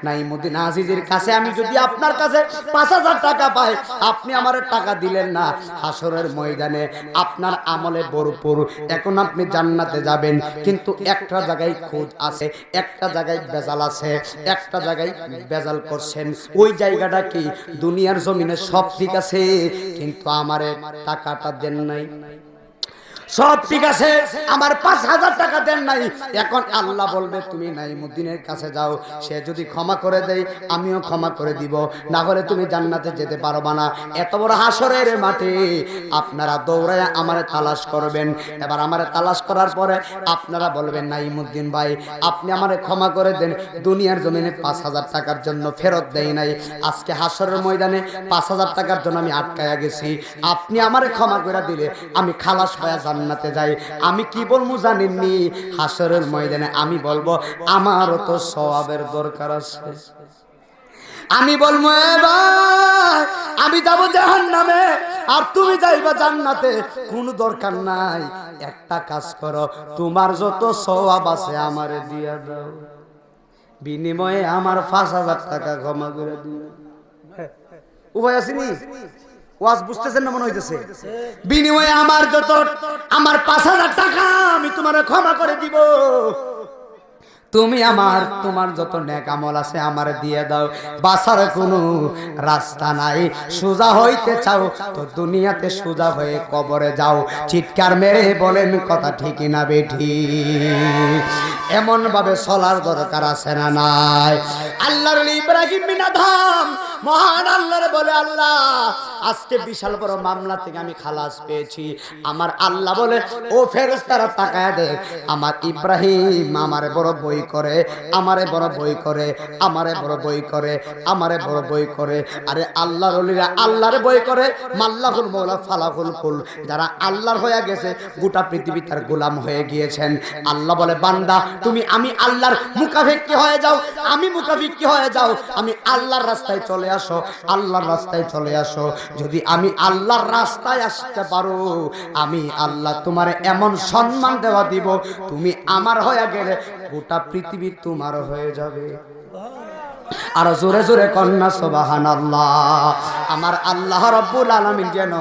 নাইমুদ্দিন আজিজের কাছে আমি যদি আপনার কাছে 5000 টাকা পাই, আপনি আমার টাকা দিলেন না, হাসরের ময়দানে আপনার আমলে ভরপুর, এখন আপনি জান্নাতে যাবেন। কিন্তু একটা জায়গায় খুঁত আছে, একটা জায়গায় বেজাল আছে, একটা জায়গায় বেজাল করছেন। ওই জায়গাটা কি? দুনিয়ার জমিনে সব ঠিক আছে, কিন্তু আমারে টাকাটা দেন নাই। সব ঠিক আছে, আমার 5000 টাকা দেন নাই। এখন আল্লাহ বলবে তুমি নাইমুদ্দিনের কাছে যাও, সে যদি ক্ষমা করে দেয় আমিও ক্ষমা করে দিব, না হলে তুমি জান্নাতে যেতে পারবা না। এত বড় হাসরের মাঠে আপনারা দৌড়ায় আমারে তালাশ করবেন। এবার আমারে তালাশ করার পরে আপনারা বলবেন নাইমুদ্দিন ভাই আপনি আমারে ক্ষমা করে দেন, দুনিয়ার জমিনে 5000 টাকার জন্য ফেরত দেই নাই, আজকে হাসরের ময়দানে 5000 টাকার জন্য আমি আটকায়া গেছি, আপনি আমারে ক্ষমা করে দিলে আমি খালাস হয়ে জান্নাতে যাই। আমি কি বলবো জানেননি? হাসরের ময়দানে আমি বলবো আমারও তো সওয়াবের দরকার আছে। আমি বলবো এবার আমি যাব জাহান্নামে আর তুমি যাইবা জান্নাতে, কোনো দরকার নাই। একটা কাজ করো, তোমার যত সওয়াব আছে আমারে দিয়া দাও, বিনিময়ে আমার 5000 টাকা ক্ষমা করে দিও। উভয় আসেনি? ওয়াজ বুঝতেছেন না মনে হইতেছে? বিনিময়ে আমার 5000 টাকা আমি তোমারে ক্ষমা করে দিব, তুমি তোমার যত নেক আমল আছে আমার দিয়ে দাও। বাঁচার কোনো রাস্তা নাই, সোজা হইতে চাও তো দুনিয়াতে সোজা হয়ে কবরে যাও। চিৎকার মেরে বলেন কথা ঠিক না বেঠি? এমন ভাবে চলার দরকার আছে না নাই? আল্লাহর ইব্রাহিম বিন আদম মহান আল্লাহর বলে আল্লাহ আজকে বিশাল বড় মামলা থেকে আমি খালাস পেয়েছি। আমার আল্লাহ বলে ও ফেরেশতারা তাকায় দেখ, আমার ইব্রাহিম আমারে বড় বই করে, আমারে বড় বই করে, আমারে বড় বই করে, আমারে বড় বই করে। আরে আল্লাহর ওলিরা আল্লাহরে বই করে, মাল্লাহুল মাওলা ফালাহুল কুল। যারা আল্লাহর হয়ে গেছে গোটা পৃথিবী তার গোলাম হয়ে গিয়েছেন। আল্লাহ বলে বান্দা তুমি আমি আল্লাহর মুখাপেক্ষী হয়ে যাও, আমি মুখাপেক্ষী হয়ে যাও, আমি আল্লাহর রাস্তায় চলে আসো, আল্লাহর রাস্তায় চলে আসো। যদি আমি আল্লাহর রাস্তায় আসতে পারো, আমি আল্লাহ তোমার এমন সম্মান দেওয়া দিব, তুমি আমার হয়ে গেলে গোটা পৃথিবী তোমার হয়ে যাবে। আর জোরে জোরে কন্যা সুবহানাল্লাহ। আমার আল্লাহ রাব্বুল আলামিন যেন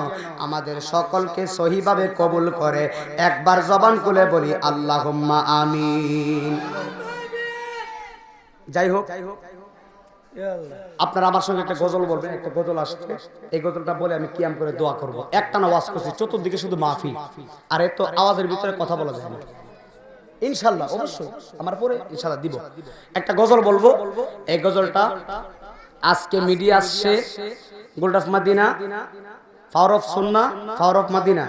আমাদের সকলকে সহিভাবে কবুল করে। একবার জবান খুলে বলি আল্লাহুম্মা আমিন। যাই হোক, আপনারা আমার সঙ্গে একটা গজল বলবেন। একটা গজল আসছে, এই গজলটা বলে আমি কিয়াম করে দোয়া করব। একটানা ওয়াজ করছি, চতুর্দিকে শুধু মাহফিল, আর এত আওয়াজের ভিতরে কথা বলা যায় না। ইনশাআল্লাহ অবশ্যই আমার পরে ইনশাআল্লাহ দিব। একটা গজল বলবো, এই গজলটা আজকে মিডিয়া আসছে, গোল্ডাস Madina, power of Sunnah, power of Madina,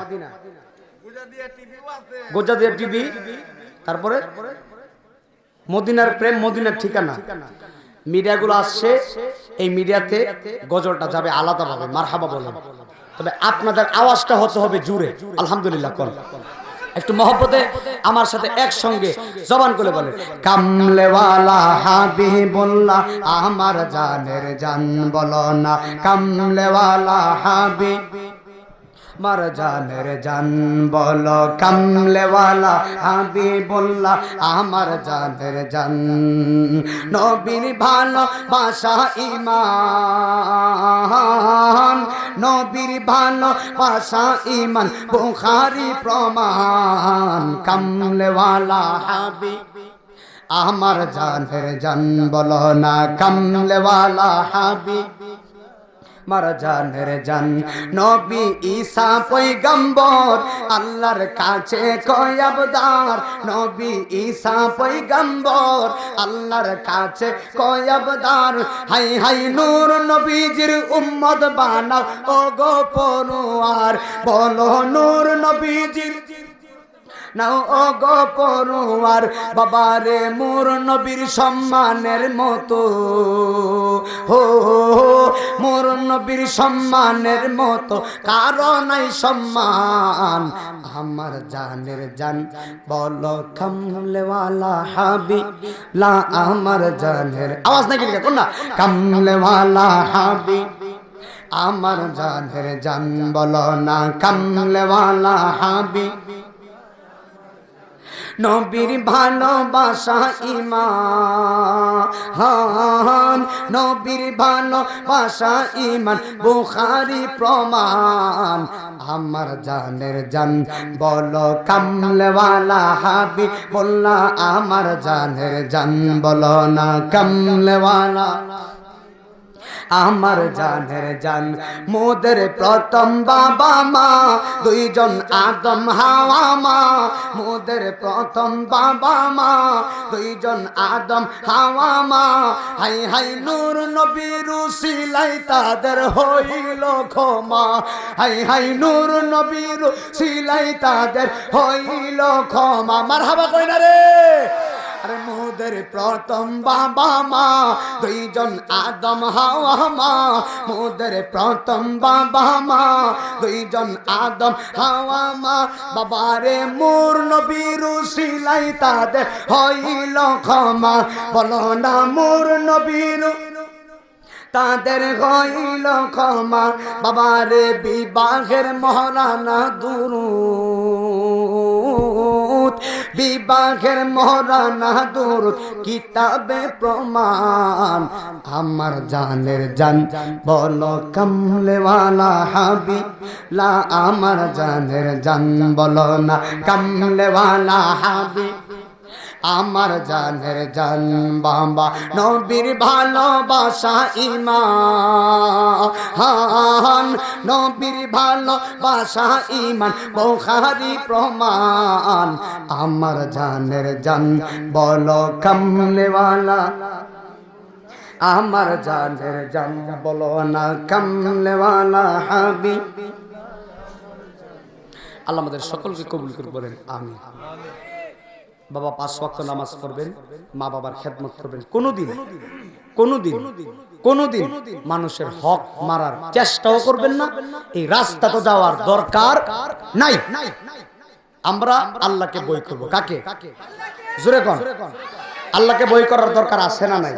গোজাদিয়া TV, তারপরে মদিনার প্রেম, মদিনার ঠিকানা, মিডিয়াগুলো আসছে। এই মিডিয়াতে গজলটা যাবে আলাদাভাবে, মারহাবা বলেন। তবে আপনাদের আওয়াজটা হতে হবে জুড়ে। আলহামদুলিল্লাহ কোন একটু মহব্বতে আমার সাথে একসঙ্গে জবান করে বলেন কামলেওয়ালা হাবিবুল্লাহ আমার জানের জান বলো না, কামলেওয়ালা হাবিব মার জানের জান বলো, কামলেওয়ালা হাবিবুল্লাহ আমার জানের জান। নবীর ভালোবাসা ঈমান, নবীর ভালোবাসা ঈমান, বুখারী প্রমাণ। কামলেওয়ালা হাবিব আমার জানের জান বলো না, কামলেওয়ালা হাবিব মার জানের জান। নবী ঈসা পয়গম্বর আল্লাহর কাছে কয়াবদার, নবী ঈসা পয়গম্বর আল্লাহর কাছে কয়াবদার। হাই হাই নূর নবীজির উম্মত বানাও ও গো পরোয়ার, বলো নূর নবীজির নাও ও গো পরোয়ার। বাবারে মোর নবীর সম্মানের মতো, হো মোর নবীর সম্মানের মতো কারো নাই সম্মান। আমার জানের জান বলো কামলেওয়ালা হাবিব লা, আমার জানের আওয়াজ নাকি কোন না, কামলেওয়ালা হাবিব আমার জানের জান বলো না, কামলেওয়ালা হাবিব। নবীর ভালোবাসা ঈমান, নবীর ভালোবাসা ঈমান, বুখারী প্রমাণ। আমার জানের জান বলো কামলেওয়ালা হাবিবুল্লাহ, আমার জানের জান বলো না কামলেওয়ালা। আমার জানের জান মোদের প্রথম বাবা মা, দুইজন আদম হাওয়া মা। মোদের প্রথম বাবা মা, দুইজন আদম হাওয়া মা। হাই হাই নূর নবীর উসিলাই তাদের হইল ক্ষমা। হাই হাই নূর নবীর উসিলাই তাদের হইল ক্ষমা। মারহাবা কই না রে। আরে মোদের প্রথম বাবা মা, দুইজন আদম হাওয়া মা। মোদের প্রথম বাবা মা, দুইজন আদম হাওয়া মা। বাবারে মোর নবীর উসিলাই তাদের হইল ক্ষমা। বলো না মোর নবীর তাদের হইল ক্ষমা। বাবারে বিবাহের মহারানা দুরূদ, বিবাহের মহারানা দুরূদ কিতাবে প্রমাণ। আমার জানের জান বলো কামলেওয়ালা হাবিবুল্লাহ, আমার জানের জান বলো না কামলেওয়ালা হাবিব। আমার জানের জান বাবা নবীর ভালোবাসা ঈমান, নবীর ভালোবাসা ঈমান, বুখারী প্রমাণ। আমার জানের জান বলো কামলেওয়ালা, আমার জানের জান বলো না কামলেওয়ালা হাবিব। আল্লাহ আমাদের সকলকে কবুল করে বলেন আমিন। বাবা 5 ওয়াক্ত নামাজ পড়বেন, মা বাবার খেদমত করবেন। কোনোদিন মানুষের হক মারার চেষ্টাও করবেন না। এই রাস্তাটা যাওয়ার দরকার নাই। আমরা আল্লাহকে বই করব। কাকে? জোরে কোন? আল্লাহকে বই করার দরকার আছে না নাই?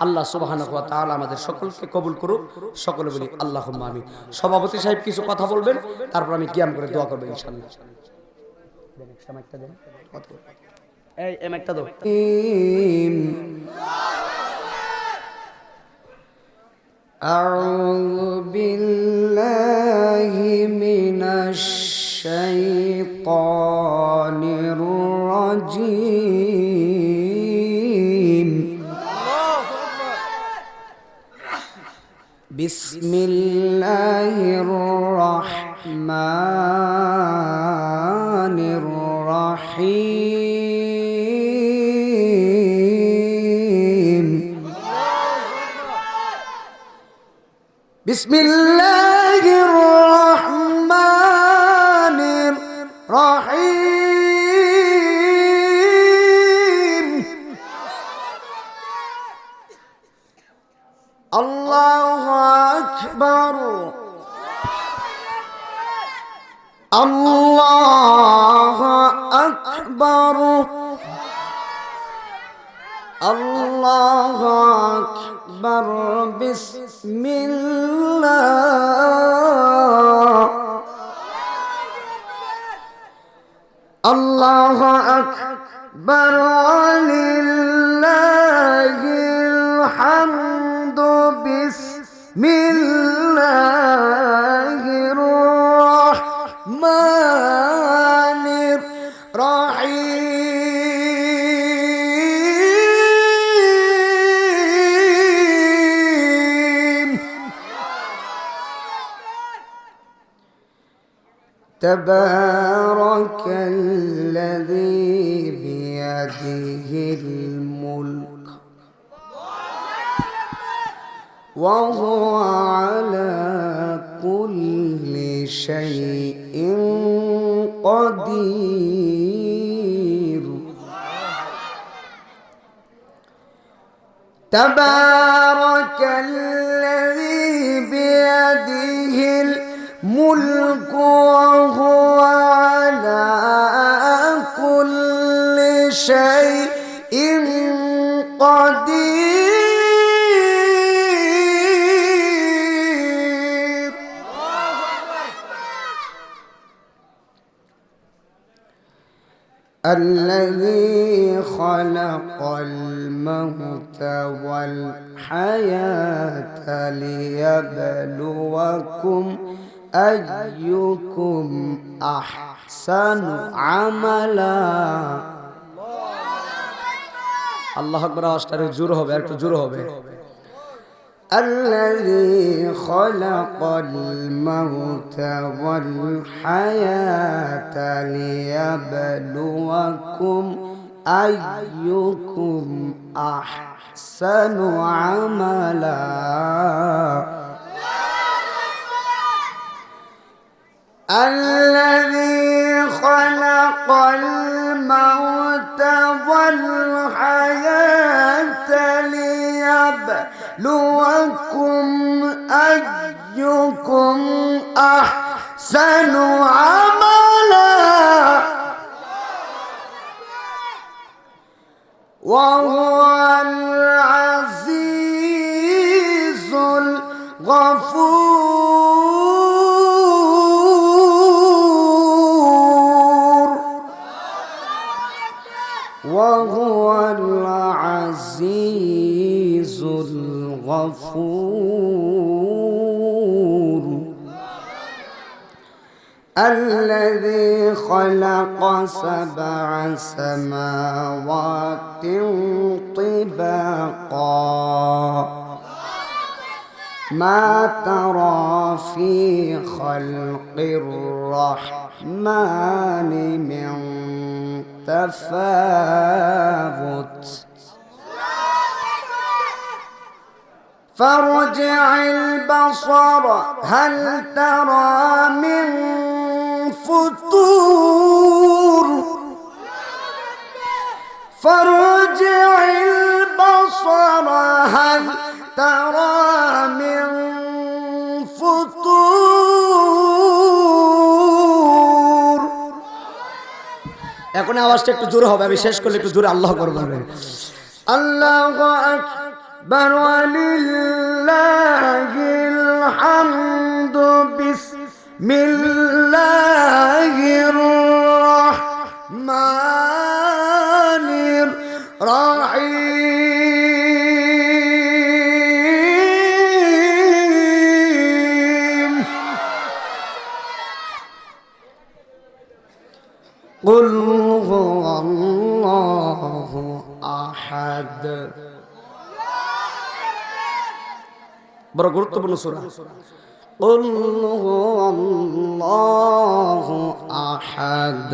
আল্লাহ সুবহানাহু ওয়া তাআলা আমাদের সকলকে কবুল করুক। সকলে বলি আল্লাহুম্মা আমিন। সভাপতি সাহেব কিছু কথা বলবেন, তারপর আমি কিয়াম করে দোয়া করব ইনশাআল্লাহ। এই একটা দাও। আউযু বিল্লাহি মিনাশ শাইতানির রাজীম। বিসমিল্লাহির রাহমানির রাহিম। বিসমিল্লাহির রাহমানির রাহিম। আল্লাহু আকবার, আল্লাহু আকবার, আল্লাহু আকবার। বিসমিল্লাহ, আল্লাহু আকবার, লিল্লাহিল হামদু। বিসমিল্লাহির রাহমানির রাহিম। তাবারাকাল্লাযী বিয়াদিহিল মুলক ওয়া হুয়া আলা কুল্লি শাইইন কাদির। তাবারাকাল্লাযী বিয়াদিহিল মুলক ওয়া হুয়া আলা কুল্লি শাইইন কাদির। الذي خلق الموت والحياة ليبلوكم أيكم أحسن عملا الله أكبر أشتري جوره بيرتو جوره بي الذي خلق الموت والحياة ليبلوكم أيكم أحسن عملا الذي خلق الموت والحياة ليبلوكم أيكم أحسن عملا وهو العزيز الغفور وهو العزيز الغفور الذي خلق 7 سماوات طباقا ما ترى في خلق الرحمن من تفاوت فارجع البصر هل ترى من فتور فارجع البصر هل ترى من فتور এখন আওয়াজটা একটু জোরে হবে আমি শেষ করলে একটু জোরে আল্লাহু আকবার বলবেন আল্লাহু আকবার ওয়ালিল্লাহিল হামদু বিসমিল্লাহির রাহমানির রাহিম قل هو الله أحد বড় গুরুত্বপূর্ণ সূরা قل هو الله أحد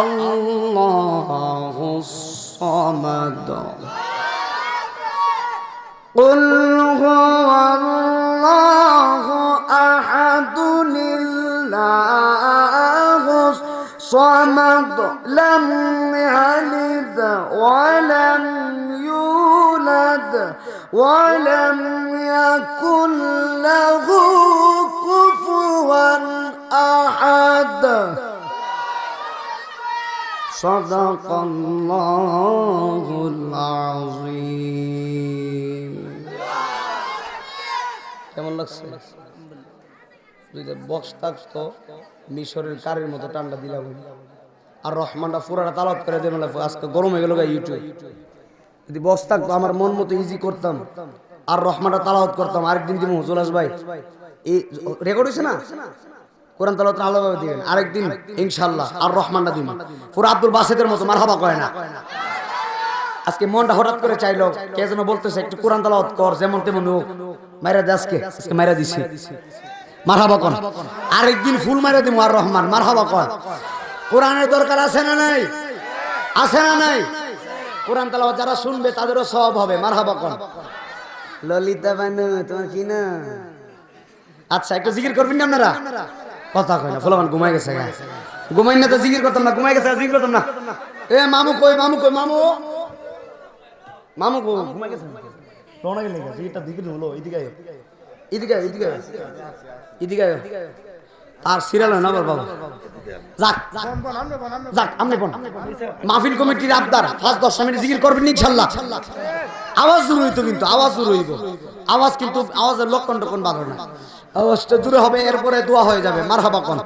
الله الصمد قل هو الله أحد الله الصمد لم يلد ولم يولد ولم يكن له كفوا أحد صدق الله العظيم কেমন লাগছে দুইটা বক্স থাকতো মিশরের কারের মতো টান্ডা দিলাম আর রহমানটা পুরাটা তালাওয়াত করে দেবেন আজকে গরম হয়ে গেল ইউটিউব যদি বক্স থাকতো আমার মন মতো ইজি করতাম আর রহমানটা তালাওয়াত করতাম আরেকদিন দিব জুলাস ভাই এই রেকর্ড হয়েছে না কোরআন তালাওয়াত আলাদাভাবে দিবেন আরেকদিন ইনশাআল্লাহ আর রহমানটা দিবেন পুরো আব্দুল বাসিতের মতো মারহাবা কয় না আজকে মনটা হঠাৎ করে চাইলো কে যেন বলতেছে একটু কোরআন তালাওয়াত কর যেমন তেমন হোক মাইরা দে আজকে মাইরা দিছি মারহাবা কর আরেকদিন ফুল মাইরা দিমু আর রহমান মারহাবা কর কোরআনের দরকার আছে না নাই আছে না নাই কোরআন তেলাওয়াত যারা শুনবে তাদেরও সওয়াব হবে মারহাবা কর ললিতা বানু তোমার কি না আচ্ছা একটু জিকির করবেন না আপনারা কথা কই না ফুলমান ঘুমাই গেছে ঘুমাই না তো জিকির করতাম না ঘুমাই গেছে জিকির করতাম না এ মামু কই মামু কই মামু মামু কই ঘুমাই গেছে রওনা গেলে গেছে এটা জিকির হলো এদিকে এদিকে এদিকে এদিকে আর সিরিয়াল না বাবা যাক যাক আমনে বল মাহফিল কমিটির আবদার 5-10 মিনিট জিকির করবেন ইনশাআল্লাহ আওয়াজ জোরে হইতো কিন্তু আওয়াজ জোরে হইব আওয়াজ কিন্তু আওয়াজের লক্ষণ টক্ষণ ভালো না আওয়াজটা জোরে হবে এরপরে দোয়া হয়ে যাবে মারহাবা কোন